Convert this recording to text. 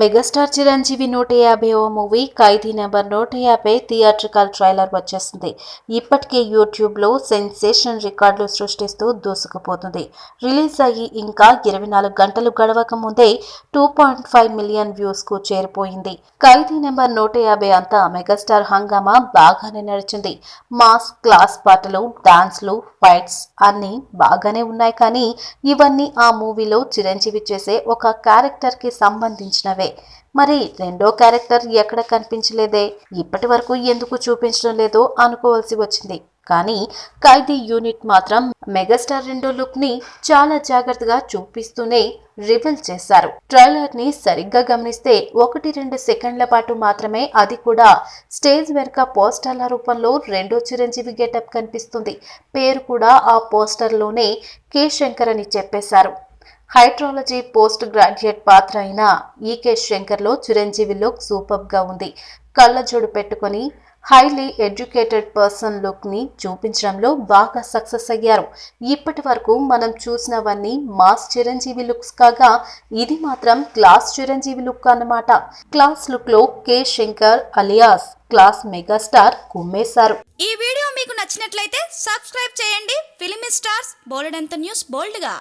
Megastar Chiranjeevi 150వ movie ఖైదీ number 150 theatrical trailer వచ్చేసింది. ఇప్పటికే యూట్యూబ్లో సెన్సేషన్ రికార్డులు సృష్టిస్తూ దూసుకుపోతుంది. రిలీజ్ అయ్యి ఇంకా 24 గంటలు గడవక ముందే 2.5 మిలియన్ వ్యూస్ కు చేరిపోయింది. ఖైదీ నెంబర్ 150 అంతా మెగాస్టార్ హంగామా బాగానే నడిచింది. మాస్ క్లాస్ పాటలు, డాన్స్లు, ఫైట్స్ అన్నీ బాగానే ఉన్నాయి. కానీ ఇవన్నీ ఆ మూవీలో చిరంజీవి చేసే ఒక క్యారెక్టర్ కి సంబంధించినవి. మరి రెండో క్యారెక్టర్ ఎక్కడ కనిపించలేదే, ఇప్పటి వరకు ఎందుకు చూపించడం లేదో అనుకోవాల్సి వచ్చింది. కానీ ఖైదీ యూనిట్ మాత్రం మెగాస్టార్ రెండో లుక్ ని చాలా జాగ్రత్తగా చూపిస్తూనే రివీల్ చేశారు. ట్రైలర్ ని సరిగ్గా గమనిస్తే 1-2 సెకండ్ల పాటు మాత్రమే, అది కూడా స్టేజ్ వెనుక పోస్టర్ల రూపంలో రెండో చిరంజీవి గెటప్ కనిపిస్తుంది. పేరు కూడా ఆ పోస్టర్ లోనే కె శంకర్ అని చెప్పేశారు. హైడ్రాలజీ పోస్ట్ గ్రాడ్యుయేట్ పాత్ర అయిన ఈకే శంకర్లో చిరంజీవి లుక్ సూపర్ గా ఉంది. కళ్ళజోడు పెట్టుకుని హైలీ ఎడ్యుకేటెడ్ పర్సన్ లుక్ ని చూపించడంలో బాగా సక్సెస్ అయ్యారు. ఇప్పటి వరకు మనం చూసినవన్నీ మాస్ చిరంజీవి లుక్స్ కాగా, ఇది మాత్రం క్లాస్ చిరంజీవి లుక్ అన్నమాట. క్లాస్ లుక్ లో K Shankar alias class megastar కుమ్మేశారు. ఈ వీడియో మీకు నచ్చినట్లయితే సబ్స్క్రైబ్ చేయండి. ఫిలిమి స్టార్స్ బోలెడంత న్యూస్ బోల్డ్ గా.